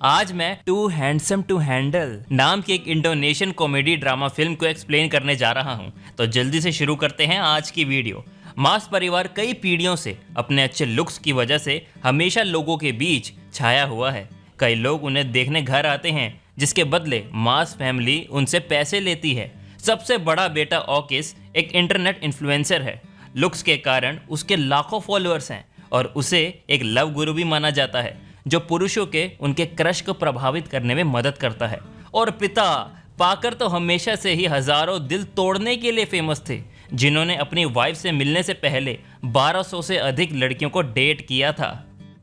आज मैं to handsome to handle नाम की एक इंडोनेशियन कॉमेडी ड्रामा फिल्म को एक्सप्लेन करने जा रहा हूं। तो जल्दी से शुरू करते हैं आज की वीडियो। मास परिवार कई पीढ़ियों से अपने अच्छे लुक्स की वजह से हमेशा लोगों के बीच छाया हुआ है। कई लोग उन्हें देखने घर आते हैं, जिसके बदले मास फैमिली उनसे पैसे लेती है। सबसे बड़ा बेटा ऑकिस एक इंटरनेट इन्फ्लुएंसर है। लुक्स के कारण उसके लाखों फॉलोअर्स हैं और उसे एक लव गुरु भी माना जाता है, जो पुरुषों के उनके क्रश को प्रभावित करने में मदद करता है। और पिता पाकर तो हमेशा से ही हजारों दिल तोड़ने के लिए फेमस थे, जिन्होंने अपनी वाइफ से मिलने से पहले 1200 से अधिक लड़कियों को डेट किया था।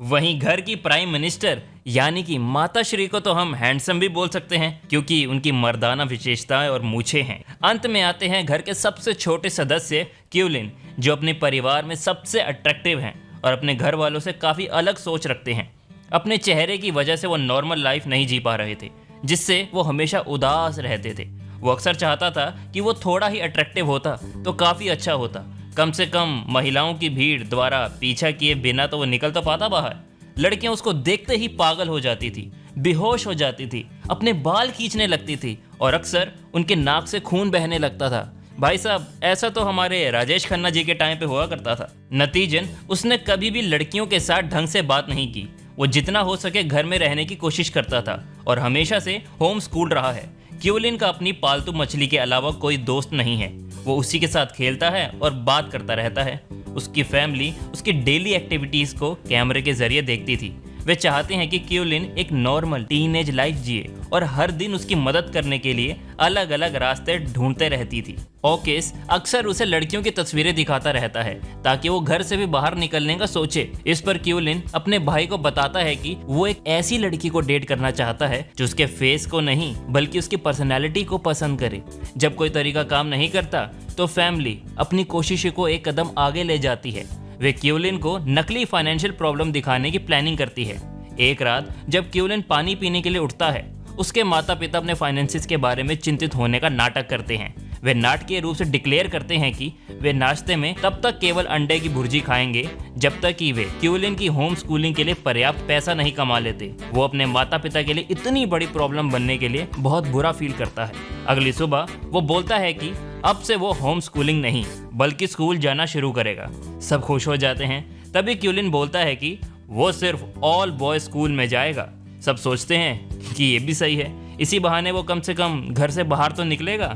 वहीं घर की प्राइम मिनिस्टर यानी कि माता श्री को तो हम हैंडसम भी बोल सकते हैं, क्योंकि उनकी मर्दाना विशेषताएं और मूछें हैं। अंत में आते हैं घर के सबसे छोटे सदस्य क्यूलिन, जो अपने परिवार में सबसे अट्रैक्टिव हैं और अपने घर वालों से काफ़ी अलग सोच रखते हैं। अपने चेहरे की वजह से वो नॉर्मल लाइफ नहीं जी पा रहे थे, जिससे वो हमेशा उदास रहते थे। वो अक्सर चाहता था कि वो थोड़ा ही अट्रैक्टिव होता तो काफ़ी अच्छा होता। कम से कम महिलाओं की भीड़ द्वारा पीछा किए बिना तो वो निकल तो पाता बाहर। लड़कियां उसको देखते ही पागल हो जाती थी, बेहोश हो जाती थी, अपने बाल खींचने लगती थी और अक्सर उनके नाक से खून बहने लगता था। भाई साहब, ऐसा तो हमारे राजेश खन्ना जी के टाइम पे हुआ करता था। नतीजन उसने कभी भी लड़कियों के साथ ढंग से बात नहीं की। वो जितना हो सके घर में रहने की कोशिश करता था और हमेशा से होम स्कूल रहा है। क्यूलिन का अपनी पालतू मछली के अलावा कोई दोस्त नहीं है। वो उसी के साथ खेलता है और बात करता रहता है। उसकी फैमिली उसकी डेली एक्टिविटीज़ को कैमरे के जरिए देखती थी। वे चाहते हैं कि क्यूलिन एक नॉर्मल टीनेज लाइफ जिए और हर दिन उसकी मदद करने के लिए अलग अलग रास्ते ढूंढते रहती थी। ऑकिस अक्सर उसे लड़कियों की तस्वीरें दिखाता रहता है ताकि वो घर से भी बाहर निकलने का सोचे। इस पर क्यूलिन अपने भाई को बताता है कि वो एक ऐसी लड़की को डेट करना चाहता है जो उसके फेस को नहीं बल्कि उसकी पर्सनैलिटी को पसंद करे। जब कोई तरीका काम नहीं करता तो फैमिली अपनी कोशिशों को एक कदम आगे ले जाती है। वे क्यूलिन को नकली फाइनेंशियल प्रॉब्लम दिखाने की प्लानिंग करती है। एक रात जब क्यूलिन पानी पीने के लिए उठता है, उसके माता पिता अपने फाइनेंसिस के बारे में चिंतित होने का नाटक करते हैं। वे नाटकीय रूप से डिक्लेयर करते हैं कि वे नाश्ते में तब तक केवल अंडे की भुर्जी खाएंगे जब तक कि वे क्यूलिन की होम स्कूलिंग के लिए पर्याप्त पैसा नहीं कमा लेते। वो अपने माता पिता के लिए इतनी बड़ी प्रॉब्लम बनने के लिए बहुत बुरा फील करता है। अगली सुबह वो बोलता है कि अब से वो होम स्कूलिंग नहीं बल्कि स्कूल जाना शुरू करेगा। सब खुश हो जाते हैं। तभी क्यूलिन बोलता है कि वो सिर्फ ऑल बॉय स्कूल में जाएगा। सब सोचते हैं कि ये भी सही है, इसी बहाने वो कम से कम घर से बाहर तो निकलेगा।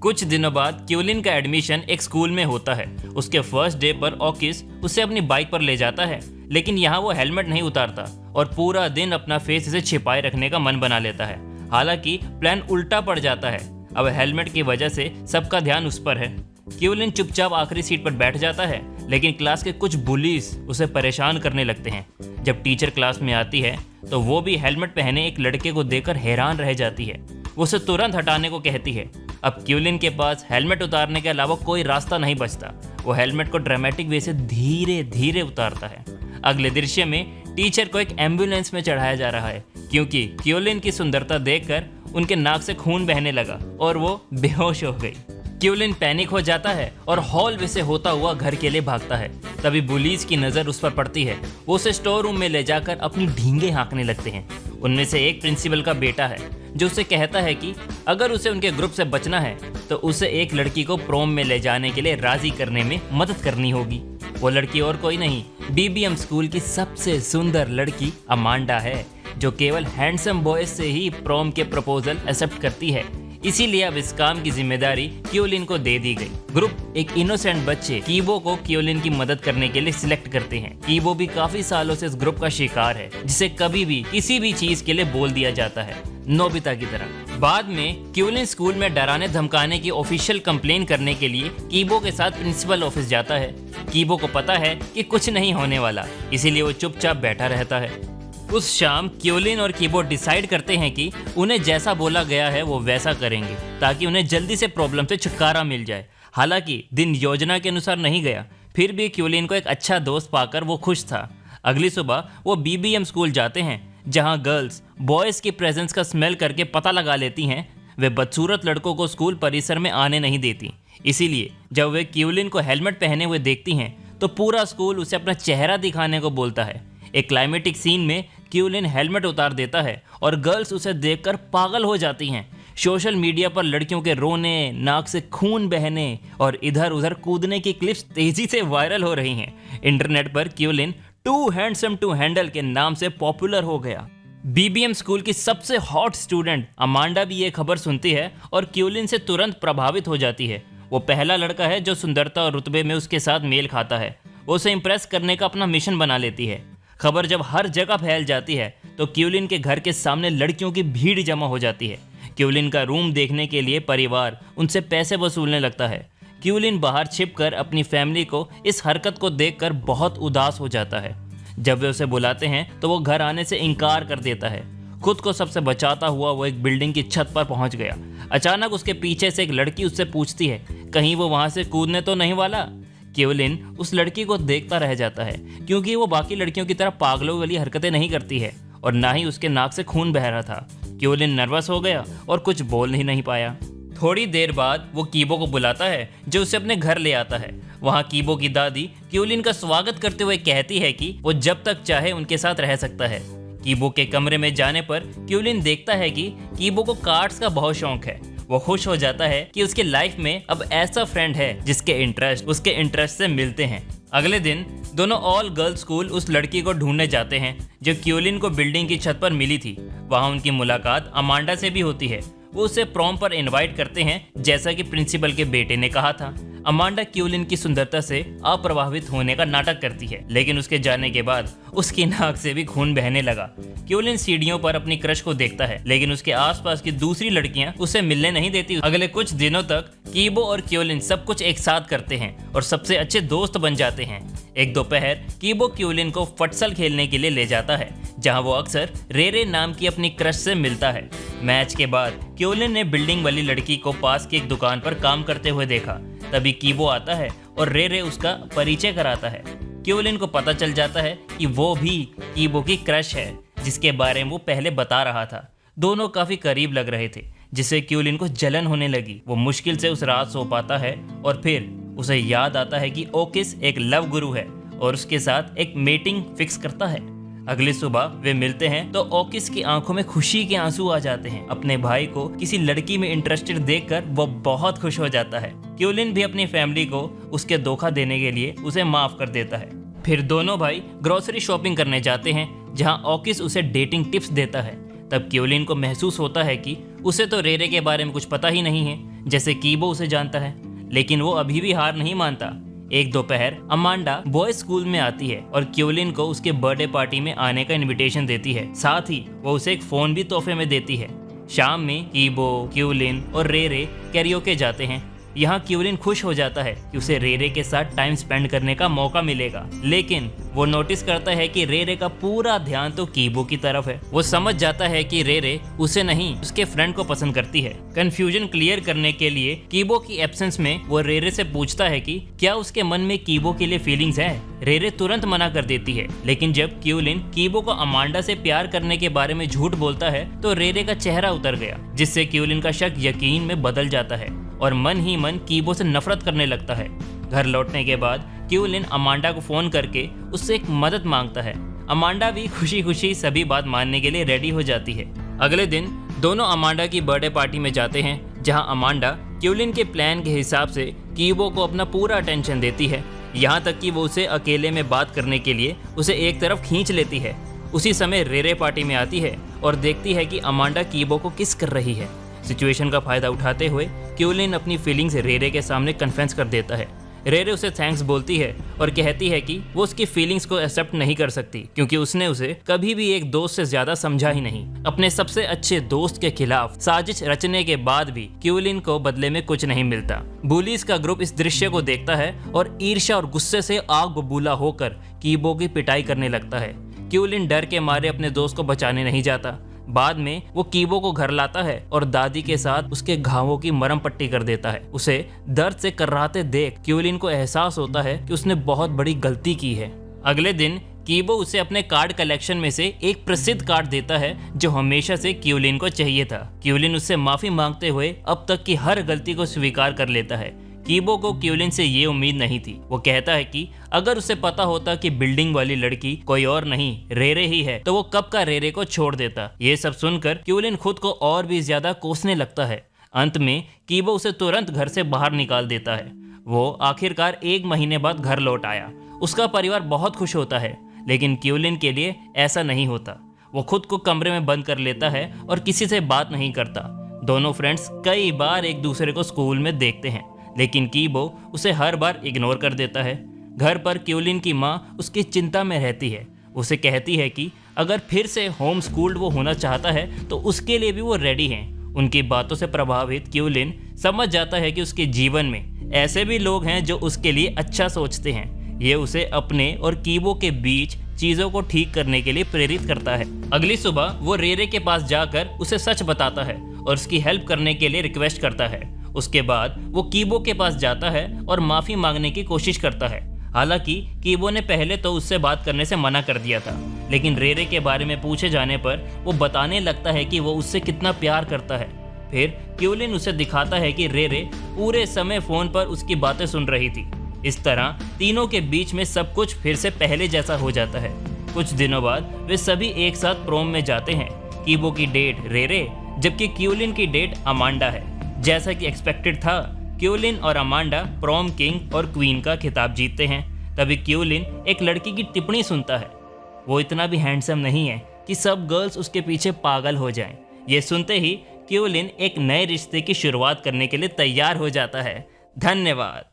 कुछ दिनों बाद क्यूलिन का एडमिशन एक स्कूल में होता है। उसके फर्स्ट डे पर ऑकिस उसे अपनी बाइक पर ले जाता है, लेकिन यहाँ वो हेलमेट नहीं उतारता और पूरा दिन अपना फेस इसे छिपाए रखने का मन बना लेता है। हालांकि प्लान उल्टा पड़ जाता है। अब हेलमेट की वजह से सबका ध्यान उस पर है। क्यूलिन चुपचाप आखिरी सीट पर बैठ जाता है, लेकिन क्लास के कुछ बुलीज उसे परेशान करने लगते हैं। जब टीचर क्लास में आती है तो वो भी हेलमेट पहने एक लड़के को देखकर हैरान रह जाती है। वो उसे तुरंत हटाने को कहती है। अब क्यूलिन के पास हेलमेट उतारने के अलावा कोई रास्ता नहीं बचता। वो हेलमेट को ड्रामेटिक वे से धीरे धीरे उतारता है। अगले दृश्य में टीचर को एक एम्बुलेंस में चढ़ाया जा रहा है, क्योंकि क्यूलिन की सुंदरता देखकर उनके नाक से खून बहने लगा और वो बेहोश हो गई। क्यूलिन पैनिक हो जाता है और हॉलवे से होता हुआ घर के लिए भागता है। तभी पुलिस की नज़र उस पर पड़ती है। वो उसे स्टोर रूम में ले जाकर अपनी ढींगे हाँकने लगते हैं। उनमें से एक प्रिंसिपल का बेटा है, जो उसे कहता है कि अगर उसे उनके ग्रुप से बचना है तो उसे एक लड़की को प्रोम में ले जाने के लिए राजी करने में मदद करनी होगी। वो लड़की और कोई नहीं, बीबीएम स्कूल की सबसे सुंदर लड़की अमांडा है, जो केवल हैंडसम बॉयज से ही प्रोम के प्रपोजल एक्सेप्ट करती है। इसीलिए अब इस काम की जिम्मेदारी क्यूलिन को दे दी गई। ग्रुप एक इनोसेंट बच्चे कीबो को क्यूलिन की मदद करने के लिए सिलेक्ट करते हैं। कीबो भी काफी सालों से इस ग्रुप का शिकार है, जिसे कभी भी किसी भी चीज के लिए बोल दिया जाता है, नोबिता की तरह। बाद में क्यूलिन स्कूल में डराने धमकाने की ऑफिशियल कंप्लेन करने के लिए कीबो के साथ प्रिंसिपल ऑफिस जाता है। कीबो को पता है कि कुछ नहीं होने वाला, इसीलिए वो चुपचाप बैठा रहता है। उस शाम क्यूलिन और कीबो डिसाइड करते हैं कि उन्हें जैसा बोला गया है वो वैसा करेंगे, ताकि उन्हें जल्दी से प्रॉब्लम से छुटकारा मिल जाए। हालांकि दिन योजना के अनुसार नहीं गया, फिर भी क्यूलिन को एक अच्छा दोस्त पाकर वो खुश था। अगली सुबह वो बीबीएम स्कूल जाते हैं, जहां गर्ल्स बॉयज़ की प्रेजेंस का स्मेल करके पता लगा लेती हैं। वे बदसूरत लड़कों को स्कूल परिसर में आने नहीं देती। इसीलिए जब वे क्यूलिन को हेलमेट पहने हुए देखती हैं तो पूरा स्कूल उसे अपना चेहरा दिखाने को बोलता है। एक क्लाइमेटिक सीन में क्यूलिन हेलमेट उतार देता है और गर्ल्स उसे देखकर पागल हो जाती हैं। सोशल मीडिया पर लड़कियों के रोने, नाक से खून बहने और इधर उधर कूदने की क्लिप्स तेजी से वायरल हो रही हैं। इंटरनेट पर क्यूलिन टू हैंडसम टू हैंडल के नाम से पॉपुलर हो गया। बीबीएम स्कूल की सबसे हॉट स्टूडेंट अमांडा भी ये खबर सुनती है और क्यूलिन से तुरंत प्रभावित हो जाती है। वो पहला लड़का है जो सुंदरता और रुतबे में उसके साथ मेल खाता है। वो उसे इम्प्रेस करने का अपना मिशन बना लेती है। खबर जब हर जगह फैल जाती है तो क्यूलिन के घर के सामने लड़कियों की भीड़ जमा हो जाती है। क्यूलिन का रूम देखने के लिए परिवार उनसे पैसे वसूलने लगता है। क्यूलिन बाहर छिपकर अपनी फैमिली को इस हरकत को देखकर बहुत उदास हो जाता है। जब वे उसे बुलाते हैं तो वो घर आने से इनकार कर देता है। खुद को सबसे बचाता हुआ वो एक बिल्डिंग की छत पर पहुंच गया। अचानक उसके पीछे से एक लड़की उससे पूछती है, कहीं वो वहां से कूदने तो नहीं वाला। क्यूलिन उस लड़की को देखता रह जाता है क्योंकि वो बाकी लड़कियों की तरह पागलों वाली हरकतें नहीं करती है और ना ही उसके नाक से खून बह रहा था। क्यूलिन नर्वस हो गया और कुछ बोल ही नहीं पाया। थोड़ी देर बाद वो कीबो को बुलाता है जो उसे अपने घर ले आता है। वहाँ कीबो की दादी क्यूलिन का स्वागत करते हुए कहती है कि वो जब तक चाहे उनके साथ रह सकता है। कीबो के कमरे में जाने पर क्यूलिन देखता है कि कीबो को कार्ड्स का बहुत शौक है। वो खुश हो जाता है कि उसके लाइफ में अब ऐसा फ्रेंड है जिसके इंटरेस्ट उसके इंटरेस्ट से मिलते हैं। अगले दिन दोनों ऑल गर्ल्स स्कूल उस लड़की को ढूंढने जाते हैं जो क्यूलिन को बिल्डिंग की छत पर मिली थी। वहाँ उनकी मुलाकात अमांडा से भी होती है। वो उसे प्रॉम पर इनवाइट करते हैं जैसा कि प्रिंसिपल के बेटे ने कहा था। अमांडा क्यूलिन की सुंदरता से अप्रभावित होने का नाटक करती है, लेकिन उसके जाने के बाद उसकी नाक से भी खून बहने लगा। क्यूलिन सीढ़ियों पर अपनी क्रश को देखता है, लेकिन उसके आसपास की दूसरी लड़कियां उसे मिलने नहीं देती। अगले कुछ दिनों तक कीबो और क्यूलिन सब कुछ एक साथ करते हैं और सबसे अच्छे दोस्त बन जाते हैं। एक दोपहर कीबो क्यूलिन को फुटसल खेलने के लिए ले जाता है, जहां वो अक्सर रेरे नाम की अपनी क्रश से मिलता है। मैच के बाद क्यूलिन ने बिल्डिंग वाली लड़की को पास की एक दुकान पर काम करते हुए देखा। तभी कीबो आता है और रेरे उसका परिचय कराता है। क्यूलिन को पता चल जाता है कि वो भी कीबो की क्रश है, जिसके बारे में वो पहले बता रहा था। दोनों काफी करीब लग रहे थे, जिससे क्यूलिन को जलन होने लगी। वो मुश्किल से उस रात सो पाता है और फिर उसे याद आता है कि ओकिस एक लव गुरु है और उसके साथ एक मीटिंग फिक्स करता है। अगली सुबह वे मिलते हैं तो ओकिस की आंखों में खुशी के आंसू आ जाते हैं। अपने भाई को किसी लड़की में इंटरेस्टेड देखकर वो बहुत खुश हो जाता है। क्यूलिन भी अपनी फैमिली को उसके धोखा देने के लिए उसे माफ कर देता है। फिर दोनों भाई ग्रोसरी शॉपिंग करने जाते हैं, जहां ओकिस उसे डेटिंग टिप्स देता है। तब क्यूलिन को महसूस होता है कि उसे तो रेरे के बारे में कुछ पता ही नहीं है, जैसे कीबो उसे जानता है। लेकिन वो अभी भी हार नहीं मानता। एक दोपहर अमांडा बॉयज स्कूल में आती है और क्यूलिन को उसके बर्थडे पार्टी में आने का इनविटेशन देती है। साथ ही वो उसे एक फोन भी तोहफे में देती है। शाम में कीबो, क्यूलिन और रेरे कैरियोके जाते हैं। यहाँ क्यूलिन खुश हो जाता है कि उसे रेरे के साथ टाइम स्पेंड करने का मौका मिलेगा, लेकिन वो नोटिस करता है कि रेरे का पूरा ध्यान तो कीबो की तरफ है। वो समझ जाता है कि रेरे उसे नहीं उसके फ्रेंड को पसंद करती है। कंफ्यूजन क्लियर करने के लिए कीबो की एब्सेंस में वो रेरे से पूछता है कि क्या उसके मन में कीबो के लिए फीलिंग्स है। रेरे तुरंत मना कर देती है, लेकिन जब क्यूलिन कीबो को अमांडा से प्यार करने के बारे में झूठ बोलता है तो रेरे का चेहरा उतर गया, जिससे क्यूलिन का शक यकीन में बदल जाता है और मन ही मन कीबो से नफरत करने लगता है। घर लौटने के बाद क्यूलिन अमांडा को फोन करके उससे एक मदद मांगता है। अमांडा भी खुशी खुशी सभी बात मानने के लिए रेडी हो जाती है। अगले दिन दोनों अमांडा की बर्थडे पार्टी में जाते हैं, जहां अमांडा क्यूलिन के प्लान के हिसाब से कीबो को अपना पूरा अटेंशन देती है, यहाँ तक कि वो उसे अकेले में बात करने के लिए उसे एक तरफ खींच लेती है। उसी समय रेरे पार्टी में आती है और देखती है कि अमांडा कीबो को किस कर रही है। सिचुएशन का फायदा उठाते हुए क्यूलिन अपनी फीलिंग्स रेरे के सामने कन्फेस कर देता है। रेरे उसे थैंक्स बोलती है और कहती है कि वो उसकी फीलिंग्स को एक्सेप्ट नहीं कर सकती, क्योंकि उसने उसे कभी भी एक दोस्त से ज्यादा समझा ही नहीं। अपने सबसे अच्छे दोस्त के खिलाफ साजिश रचने के बाद भी क्यूलिन को बदले में कुछ नहीं मिलता। बुलीज का ग्रुप इस दृश्य को देखता है और ईर्ष्या और गुस्से से आग बबूला होकर कीबो की पिटाई करने लगता है। क्यूलिन डर के मारे अपने दोस्त को बचाने नहीं जाता। बाद में वो कीबो को घर लाता है और दादी के साथ उसके घावों की मरहम पट्टी कर देता है। उसे दर्द से कर्राते देख क्यूलिन को एहसास होता है कि उसने बहुत बड़ी गलती की है। अगले दिन कीबो उसे अपने कार्ड कलेक्शन में से एक प्रसिद्ध कार्ड देता है जो हमेशा से क्यूलिन को चाहिए था। क्यूलिन उससे माफी मांगते हुए अब तक की हर गलती को स्वीकार कर लेता है। कीबो को क्यूलिन से ये उम्मीद नहीं थी। वो कहता है कि अगर उसे पता होता कि बिल्डिंग वाली लड़की कोई और नहीं रेरे ही है तो वो कब का रेरे को छोड़ देता। ये सब सुनकर क्यूलिन खुद को और भी ज्यादा कोसने लगता है। अंत में कीबो उसे तुरंत घर से बाहर निकाल देता है। वो आखिरकार 1 महीने बाद घर लौट आया। उसका परिवार बहुत खुश होता है, लेकिन क्यूलिन के लिए ऐसा नहीं होता। वो खुद को कमरे में बंद कर लेता है और किसी से बात नहीं करता। दोनों फ्रेंड्स कई बार एक दूसरे को स्कूल में देखते हैं, लेकिन कीबो उसे हर बार इग्नोर कर देता है। घर पर क्यूलिन की माँ उसकी चिंता में रहती है। उसे कहती है कि अगर फिर से होम स्कूल्ड वो होना चाहता है तो उसके लिए भी वो रेडी हैं। उनकी बातों से प्रभावित क्यूलिन समझ जाता है कि उसके जीवन में ऐसे भी लोग हैं जो उसके लिए अच्छा सोचते हैं। ये उसे अपने और कीबो के बीच चीज़ों को ठीक करने के लिए प्रेरित करता है। अगली सुबह वो रेरे के पास जाकर उसे सच बताता है और उसकी हेल्प करने के लिए रिक्वेस्ट करता है। उसके बाद वो कीबो के पास जाता है और माफ़ी मांगने की कोशिश करता है। हालांकि कीबो ने पहले तो उससे बात करने से मना कर दिया था, लेकिन रेरे के बारे में पूछे जाने पर वो बताने लगता है कि वो उससे कितना प्यार करता है। फिर क्यूलिन उसे दिखाता है कि रेरे पूरे समय फ़ोन पर उसकी बातें सुन रही थी। इस तरह तीनों के बीच में सब कुछ फिर से पहले जैसा हो जाता है। कुछ दिनों बाद वे सभी एक साथ प्रोम में जाते हैं। कीबो की डेट रेरे, जबकि क्यूलिन की डेट अमांडा है। जैसा कि एक्सपेक्टेड था, क्यूलिन और अमांडा प्रोम किंग और क्वीन का खिताब जीतते हैं। तभी क्यूलिन एक लड़की की टिप्पणी सुनता है। वो इतना भी हैंडसम नहीं है कि सब गर्ल्स उसके पीछे पागल हो जाएं। ये सुनते ही क्यूलिन एक नए रिश्ते की शुरुआत करने के लिए तैयार हो जाता है। धन्यवाद।